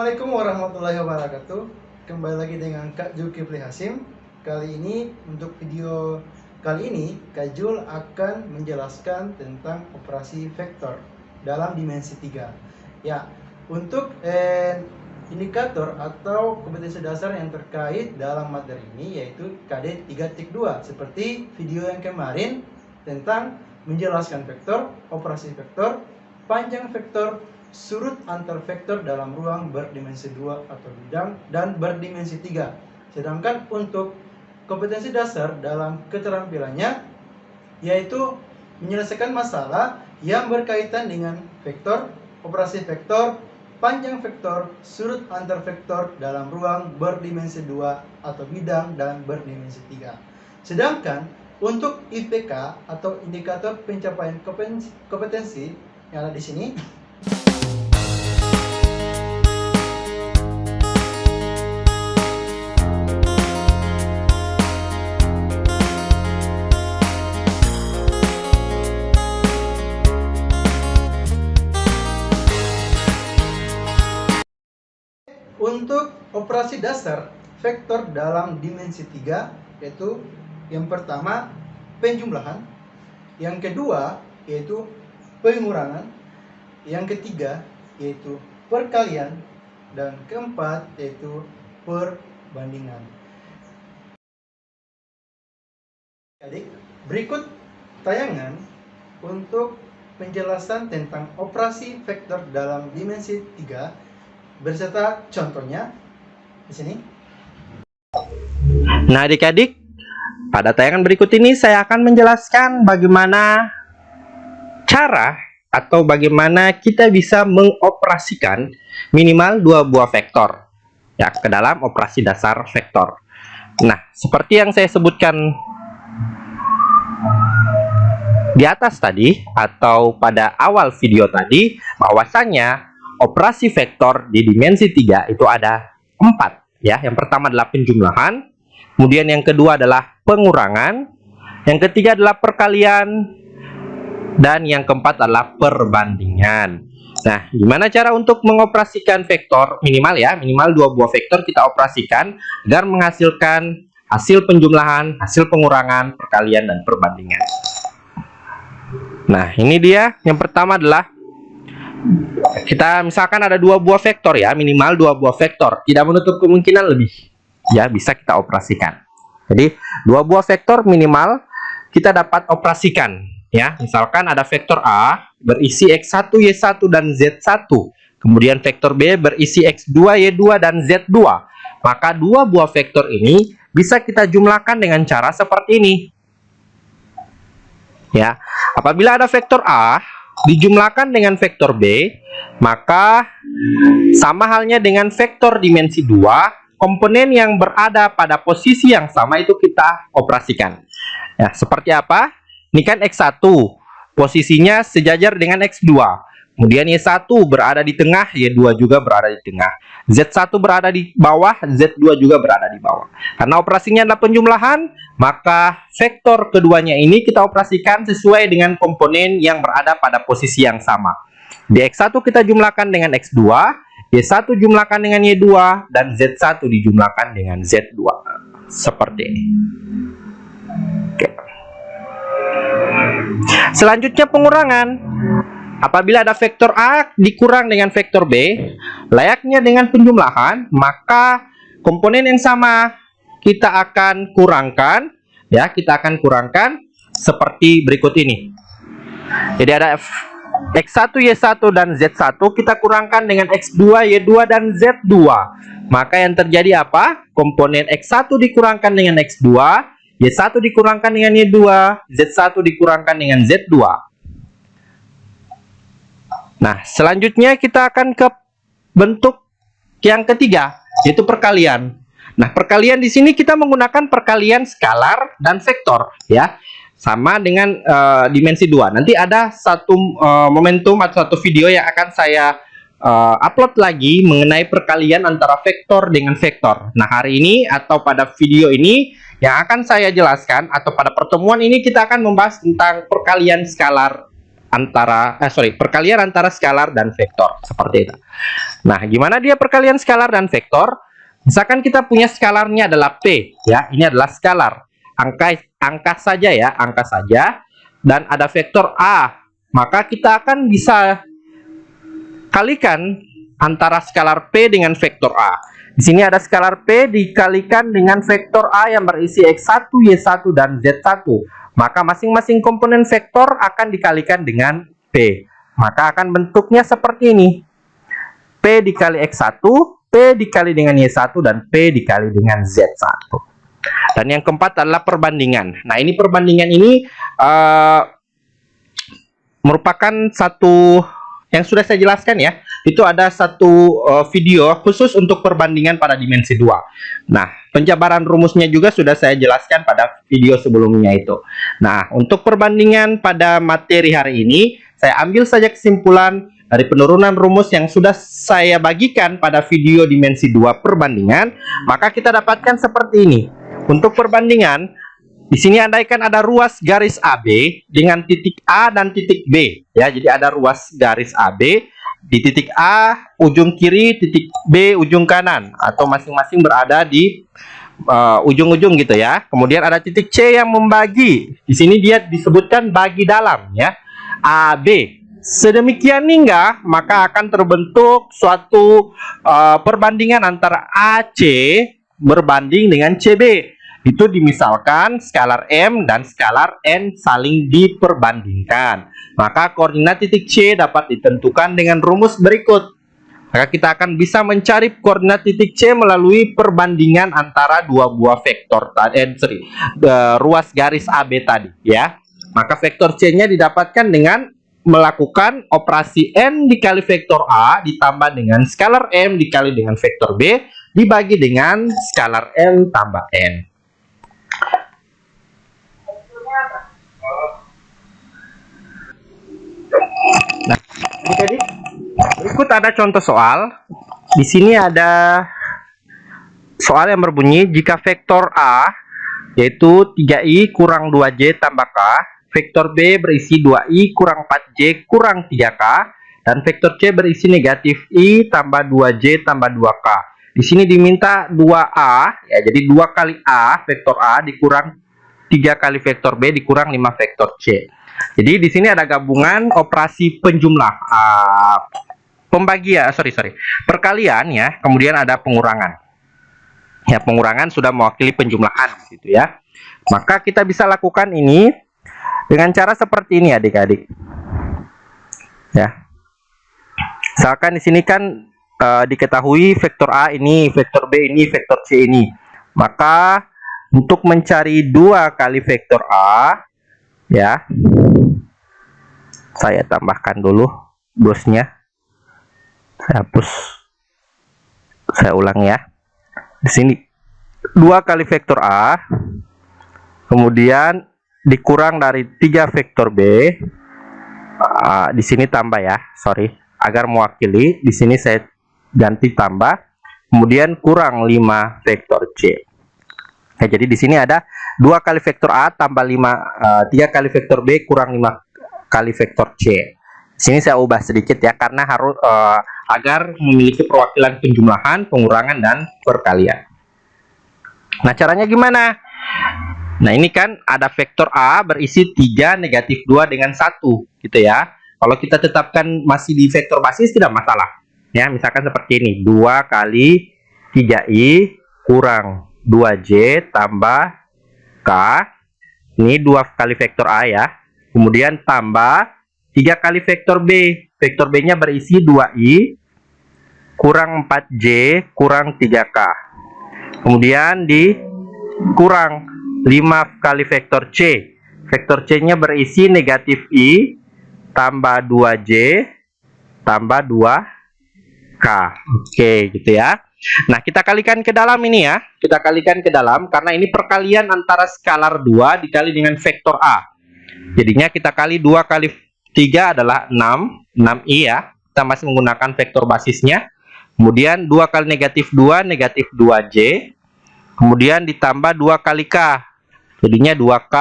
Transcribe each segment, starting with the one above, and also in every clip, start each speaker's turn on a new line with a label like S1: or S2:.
S1: Assalamualaikum warahmatullahi wabarakatuh. Kembali lagi dengan Kak Zulkifli Hasim. Kali ini untuk video kali ini Kak Jul akan menjelaskan tentang operasi vektor dalam dimensi 3. Ya, untuk indikator atau kompetensi dasar yang terkait dalam materi ini yaitu KD 3.2 seperti video yang kemarin tentang menjelaskan vektor, operasi vektor, panjang vektor, surut antar vektor dalam ruang berdimensi 2 atau bidang dan berdimensi 3. Sedangkan untuk kompetensi dasar dalam keterampilannya yaitu menyelesaikan masalah yang berkaitan dengan vektor, operasi vektor, panjang vektor, surut antar vektor dalam ruang berdimensi 2 atau bidang dan berdimensi 3. Sedangkan untuk IPK atau indikator pencapaian kompetensi yang ada di sini, untuk operasi dasar vektor dalam dimensi 3 yaitu yang pertama penjumlahan, yang kedua yaitu pengurangan, yang ketiga yaitu perkalian, dan keempat yaitu perbandingan. Adik, berikut tayangan untuk penjelasan tentang operasi vektor dalam dimensi 3 berserta contohnya di sini.
S2: Nah, adik-adik, pada tayangan berikut ini saya akan menjelaskan bagaimana cara atau bagaimana kita bisa mengoperasikan minimal 2 buah vektor ya ke dalam operasi dasar vektor. Nah, seperti yang saya sebutkan di atas tadi atau pada awal video tadi, bahwasanya operasi vektor di dimensi 3 itu ada 4 ya. Yang pertama adalah penjumlahan, kemudian yang kedua adalah pengurangan, yang ketiga adalah perkalian, dan yang keempat adalah perbandingan. Nah, gimana cara untuk mengoperasikan vektor minimal ya? Minimal 2 buah vektor kita operasikan agar menghasilkan hasil penjumlahan, hasil pengurangan, perkalian, dan perbandingan. Nah, ini dia. Yang pertama adalah kita misalkan ada 2 buah vektor ya, minimal 2 buah vektor, tidak menutup kemungkinan lebih ya, bisa kita operasikan. Jadi 2 buah vektor minimal kita dapat operasikan ya. Misalkan ada vektor A berisi X1, Y1, dan Z1, kemudian vektor B berisi X2, Y2, dan Z2, maka 2 buah vektor ini bisa kita jumlahkan dengan cara seperti ini ya. Apabila ada vektor A dijumlahkan dengan vektor B, maka sama halnya dengan vektor dimensi 2, komponen yang berada pada posisi yang sama itu kita operasikan. Ya, seperti apa? Ini kan X1, posisinya sejajar dengan X2. Kemudian Y1 berada di tengah, Y2 juga berada di tengah. Z1 berada di bawah, Z2 juga berada di bawah. Karena operasinya adalah penjumlahan, maka vektor keduanya ini kita operasikan sesuai dengan komponen yang berada pada posisi yang sama. Di X1 kita jumlahkan dengan X2, Y1 jumlahkan dengan Y2, dan Z1 dijumlahkan dengan Z2. Seperti ini. Oke. Selanjutnya pengurangan. Apabila ada vektor A dikurang dengan vektor B, layaknya dengan penjumlahan, maka komponen yang sama kita akan kurangkan ya, kita akan kurangkan seperti berikut ini. Jadi ada X1, Y1, dan Z1 kita kurangkan dengan X2, Y2, dan Z2. Maka yang terjadi apa? Komponen X1 dikurangkan dengan X2, Y1 dikurangkan dengan Y2, Z1 dikurangkan dengan Z2. Nah, selanjutnya kita akan ke bentuk yang ketiga, yaitu perkalian. Nah, perkalian di sini kita menggunakan perkalian skalar dan vektor ya. Sama dengan dimensi 2. Nanti ada satu momentum atau satu video yang akan saya upload lagi mengenai perkalian antara vektor dengan vektor. Nah, hari ini atau pada video ini yang akan saya jelaskan atau pada pertemuan ini kita akan membahas tentang perkalian skalar perkalian antara skalar dan vektor seperti itu. Nah, gimana dia perkalian skalar dan vektor? Misalkan kita punya skalarnya adalah P, ya. Ini adalah skalar. Angka saja ya, angka saja, dan ada vektor A. Maka kita akan bisa kalikan antara skalar P dengan vektor A. Di sini ada skalar P dikalikan dengan vektor A yang berisi X1, Y1, dan Z1. Maka masing-masing komponen vektor akan dikalikan dengan P. Maka akan bentuknya seperti ini. P dikali X1, P dikali dengan Y1, dan P dikali dengan Z1. Dan yang keempat adalah perbandingan. Nah, ini perbandingan ini merupakan satu yang sudah saya jelaskan ya. Itu ada satu video khusus untuk perbandingan pada dimensi 2. Nah, penjabaran rumusnya juga sudah saya jelaskan pada video sebelumnya itu. Nah, untuk perbandingan pada materi hari ini, saya ambil saja kesimpulan dari penurunan rumus yang sudah saya bagikan pada video dimensi 2 perbandingan, maka kita dapatkan seperti ini. Untuk perbandingan, di sini andaikan ada ruas garis AB dengan titik A dan titik B, ya. Jadi ada ruas garis AB di titik A ujung kiri, titik B ujung kanan, atau masing-masing berada di ujung-ujung gitu ya. Kemudian ada titik C yang membagi. Di sini dia disebutkan bagi dalam ya, AB. Sedemikian hingga maka akan terbentuk suatu perbandingan antara AC berbanding dengan CB. Itu dimisalkan skalar M dan skalar N saling diperbandingkan. Maka koordinat titik C dapat ditentukan dengan rumus berikut. Maka kita akan bisa mencari koordinat titik C melalui perbandingan antara dua buah vektor ruas garis AB tadi ya. Maka vektor C-nya didapatkan dengan melakukan operasi N dikali vektor A ditambah dengan skalar M dikali dengan vektor B dibagi dengan skalar N tambah N. Nah, jadi berikut ada contoh soal. Di sini ada soal yang berbunyi jika vektor A yaitu 3i kurang 2j tambah k, vektor B berisi 2i kurang 4j kurang 3k, dan vektor C berisi negatif i tambah 2j tambah 2k. Di sini diminta 2a, ya, jadi 2 kali a vektor A dikurang 3 kali vektor B dikurang 5 vektor C. Jadi di sini ada gabungan operasi perkalian ya, kemudian ada pengurangan. Ya, pengurangan sudah mewakili penjumlahan gitu ya. Maka kita bisa lakukan ini dengan cara seperti ini adik-adik. Ya. Misalkan di sini kan diketahui vektor A ini, vektor B ini, vektor C ini. Maka untuk mencari 2 kali vektor A, ya, saya tambahkan dulu brusnya. Saya hapus. Saya ulang ya. Di sini 2 kali vektor A, kemudian dikurang dari 3 vektor B. Di sini tambah ya, sorry, agar mewakili. Di sini saya ganti tambah, kemudian kurang 5 vektor C. Nah, jadi di sini ada 2 kali vektor A tambah 3 kali vektor B kurang 5 kali vektor C. Di sini saya ubah sedikit ya, karena harus agar memiliki perwakilan penjumlahan, pengurangan, dan perkalian. Nah, caranya gimana? Nah, ini kan ada vektor A berisi 3 negatif 2 dengan 1 gitu ya. Kalau kita tetapkan masih di vektor basis tidak masalah. Ya, misalkan seperti ini, 2 kali 3i kurang 2j tambah k. Ini 2 kali vektor A ya. Kemudian tambah 3 kali vektor B. Vektor B-nya berisi 2i kurang 4j kurang 3k. Kemudian dikurang 5 kali vektor C. Vektor C-nya berisi negatif i tambah 2j tambah 2k. Oke, gitu ya. Nah, kita kalikan ke dalam ini ya. Kita kalikan ke dalam karena ini perkalian antara skalar 2 dikali dengan vektor A. Jadinya kita kali 2 kali 3 adalah 6i ya. Kita masih menggunakan vektor basisnya. Kemudian 2 kali negatif 2, negatif 2j. Kemudian ditambah 2 kali k. Jadinya 2k.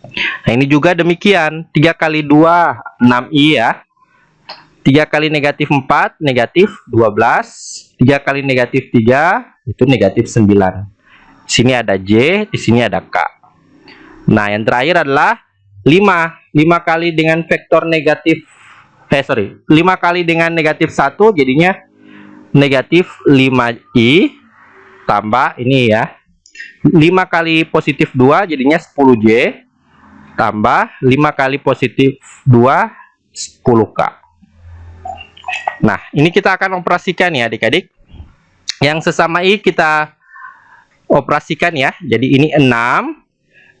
S2: Nah, ini juga demikian. 3 kali 2, 6i ya. 3 kali negatif 4, negatif 12. 3 kali negatif 3, itu negatif 9. Di sini ada J, di sini ada K. Nah, yang terakhir adalah 5. 5 kali dengan vektor negatif, 5 kali dengan negatif 1, jadinya negatif 5i, tambah ini ya. 5 kali positif 2, jadinya 10J, tambah 5 kali positif 2, 10K. Nah, ini kita akan operasikan ya adik-adik. Yang sesama I kita operasikan ya. Jadi ini 6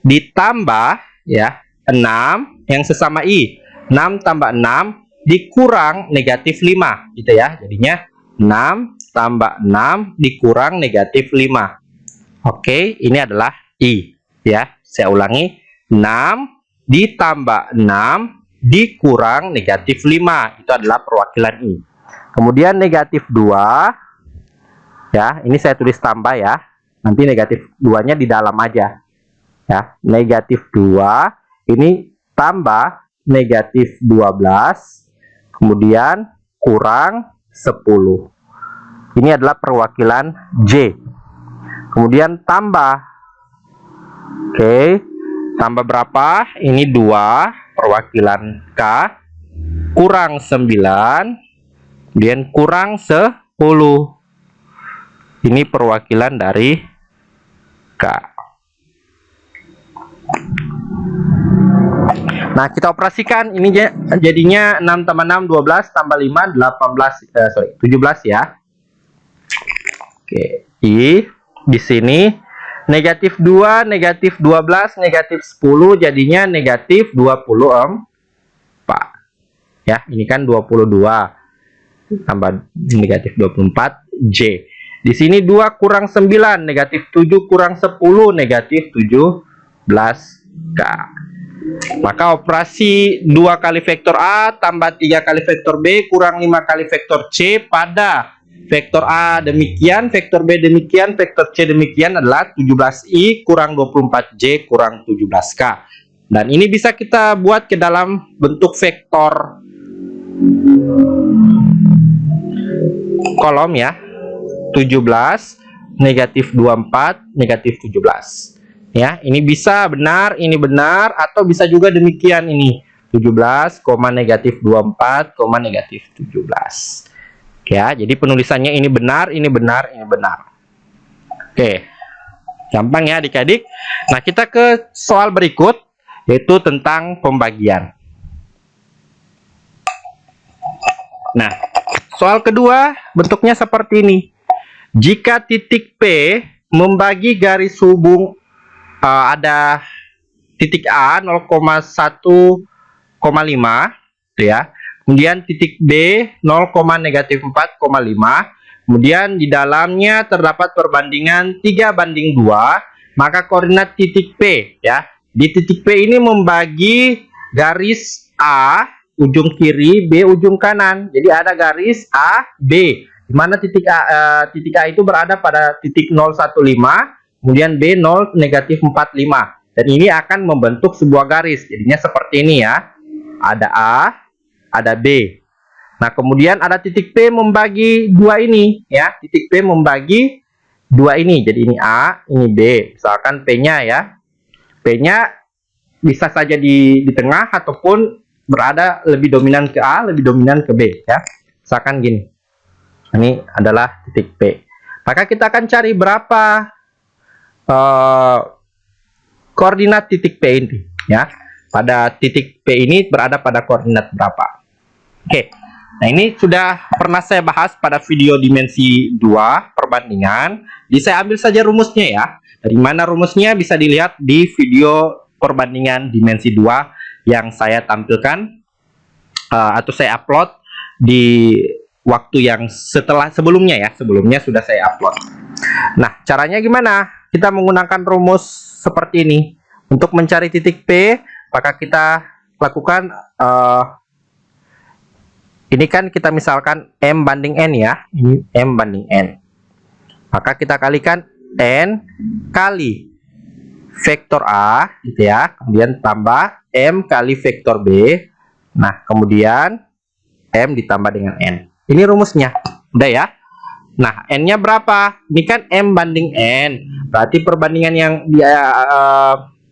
S2: ditambah ya 6 yang sesama I. 6 tambah 6 dikurang negatif 5 gitu ya. Jadinya 6 tambah 6 dikurang negatif 5. Oke, ini adalah I ya. Saya ulangi. 6 ditambah 6 dikurang negatif 5. Itu adalah perwakilan I. Kemudian negatif 2 ya, ini saya tulis tambah ya. Nanti negatif 2-nya di dalam aja. Ya, negatif 2 ini tambah negatif 12 kemudian kurang 10. Ini adalah perwakilan J. Kemudian tambah. Oke. Tambah berapa? Ini 2 perwakilan K kurang 9 kemudian kurang 10. Ini perwakilan dari K. Nah, kita operasikan. Ini jadinya 6 tambah 6, 12 tambah 5, 17 ya. Oke, I di sini negatif 2, negatif 12, negatif 10, jadinya negatif 24. Ya, ini kan 22 tambah negatif 24 J. Di sini 2 kurang 9, negatif 7 kurang 10, negatif 17K. Maka operasi 2 kali vektor A tambah 3 kali vektor B kurang 5 kali vektor C pada vektor A demikian, vektor B demikian, vektor C demikian adalah 17I kurang 24J kurang 17K. Dan ini bisa kita buat ke dalam bentuk vektor kolom ya. 17 negatif 24 negatif 17 ya. Ini bisa benar, ini benar, atau bisa juga demikian. Ini 17, negatif 24, negatif 17 ya. Jadi penulisannya ini benar, ini benar, ini benar. Oke, gampang ya adik-adik. Nah, kita ke soal berikut, yaitu tentang pembagian. Nah, soal kedua bentuknya seperti ini. Jika titik P membagi garis hubung ada titik A 0,1,5 ya. Kemudian titik B 0,-4,5. Kemudian di dalamnya terdapat perbandingan 3:2, maka koordinat titik P ya. Di titik P ini membagi garis A ujung kiri, B ujung kanan. Jadi ada garis A, B. Di mana titik A itu berada pada titik 0,15, kemudian B 0, -45. Dan ini akan membentuk sebuah garis. Jadinya seperti ini ya. Ada A, ada B. Nah, kemudian ada titik P membagi 2 ini ya. Titik P membagi 2 ini. Jadi ini A, ini B. Misalkan P-nya ya. P-nya bisa saja di tengah ataupun berada lebih dominan ke A, lebih dominan ke B ya. Misalkan gini. Ini adalah titik P. Maka kita akan cari berapa koordinat titik P ini ya. Pada titik P ini berada pada koordinat berapa. Oke. Nah, ini sudah pernah saya bahas pada video dimensi 2 perbandingan. Jadi saya ambil saja rumusnya ya. Dari mana rumusnya bisa dilihat di video perbandingan dimensi 2 yang saya tampilkan atau saya upload di waktu yang sebelumnya ya. Sebelumnya sudah saya upload. Nah, caranya gimana? Kita menggunakan rumus seperti ini. Untuk mencari titik P, maka kita lakukan ini kan kita misalkan M banding N ya. Ini M banding N. Maka kita kalikan N kali vektor A gitu ya, kemudian tambah M kali vektor B. Nah, kemudian M ditambah dengan N. Ini rumusnya. Udah ya. Nah, N-nya berapa? Ini kan M banding N. Berarti perbandingan yang di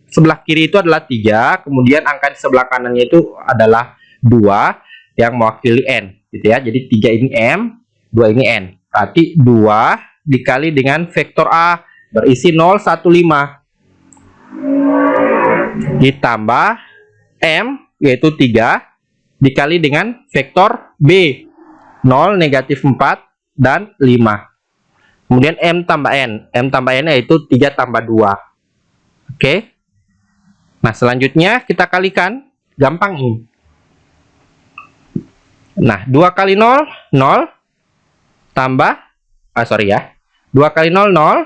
S2: sebelah kiri itu adalah 3, kemudian angka di sebelah kanannya itu adalah 2 yang mewakili N gitu ya. Jadi 3 ini M, 2 ini N. Berarti 2 dikali dengan vektor A berisi 0, 1, 5 ditambah M yaitu 3 dikali dengan vektor B 0, negatif 4 dan 5. Kemudian M tambah N. M tambah N yaitu 3 tambah 2. Oke. Nah, selanjutnya kita kalikan. Gampang ini. Nah, 2 kali 0, 0. Tambah, 2 kali 0, 0,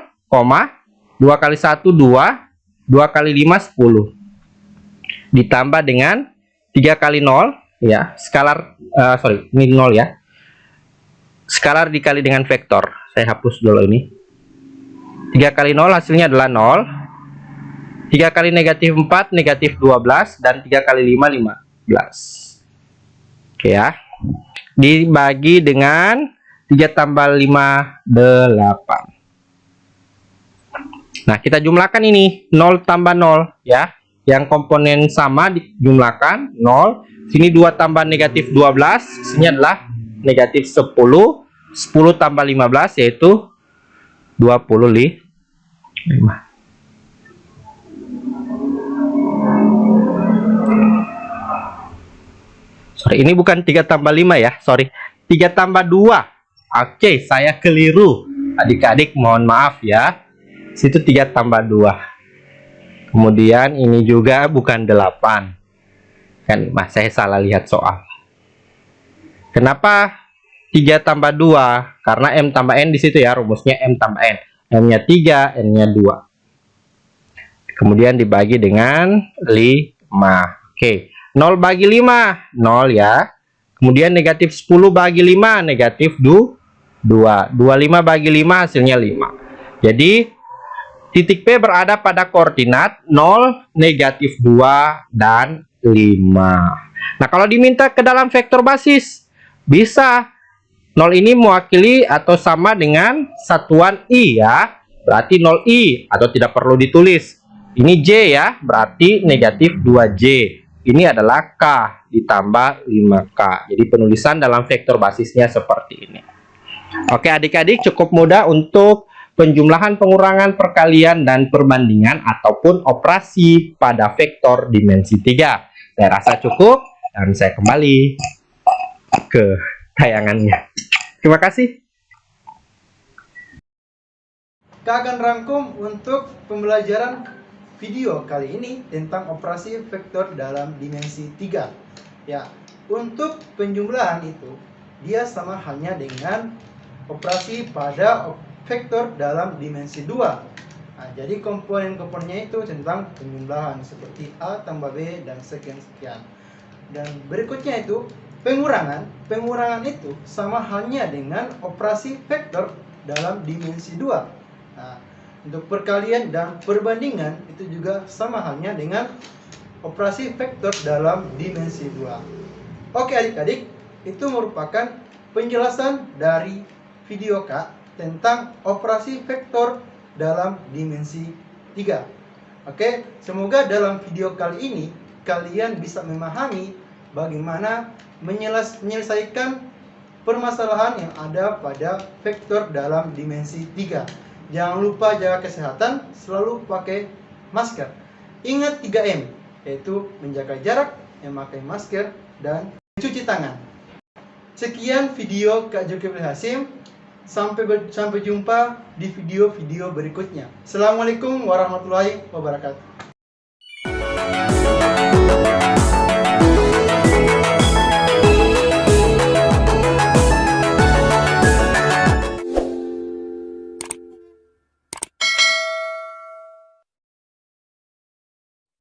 S2: 2 kali 1, 2. 2 kali 5, 10. Ditambah dengan 3 kali 0. Ya, skalar, ini 0 ya. Skalar dikali dengan vektor. Saya hapus dulu ini. 3 kali 0 hasilnya adalah 0. 3 kali negatif 4, negatif 12. Dan 3 kali 5, 15. Oke ya. Dibagi dengan 3 tambah 5, 8. Nah, kita jumlahkan ini. 0 tambah 0 ya. Yang komponen sama dijumlahkan 0. Sini 2 tambah negatif 12. Sini adalah negatif 10. 10 tambah 15 yaitu 25. Ini bukan 3 tambah 5 ya. 3 tambah 2. Oke, saya keliru. Adik-adik mohon maaf ya. Situ 3 tambah 2. Kemudian ini juga bukan 8. Kan saya salah lihat soal. Kenapa 3 tambah 2? Karena M tambah N di situ ya, rumusnya M tambah N. M-nya 3, N-nya 2. Kemudian dibagi dengan 5. Oke. 0 bagi 5, 0 ya. Kemudian negatif 10 bagi 5, negatif 2. 25 bagi 5 hasilnya 5. Jadi titik P berada pada koordinat 0, negatif 2, dan 5. Nah, kalau diminta ke dalam vektor basis, bisa 0 ini mewakili atau sama dengan satuan I ya. Berarti 0I atau tidak perlu ditulis. Ini J ya, berarti negatif 2J. Ini adalah K ditambah 5K. Jadi penulisan dalam vektor basisnya seperti ini. Oke adik-adik, cukup mudah untuk penjumlahan, pengurangan, perkalian, dan perbandingan ataupun operasi pada vektor dimensi 3. Saya rasa cukup dan saya kembali ke tayangannya. Terima kasih.
S1: Kak akan rangkum untuk pembelajaran video kali ini tentang operasi vektor dalam dimensi 3. Ya, untuk penjumlahan itu dia sama halnya dengan operasi pada vektor dalam dimensi 2. Nah, jadi komponen-komponennya itu tentang penjumlahan seperti A tambah B dan sekian-sekian. Dan berikutnya itu pengurangan. Pengurangan itu sama halnya dengan operasi vektor dalam dimensi 2. Nah, untuk perkalian dan perbandingan itu juga sama halnya dengan operasi vektor dalam dimensi 2. Oke adik-adik, itu merupakan penjelasan dari video Kak tentang operasi vektor dalam dimensi 3. Oke, semoga dalam video kali ini kalian bisa memahami bagaimana menyelesaikan permasalahan yang ada pada vektor dalam dimensi 3. Jangan lupa jaga kesehatan, selalu pakai masker. Ingat 3M, yaitu menjaga jarak, memakai masker, dan mencuci tangan. Sekian video Kak Zulkifli Hasyim. Sampai jumpa di video-video berikutnya. Assalamualaikum warahmatullahi wabarakatuh.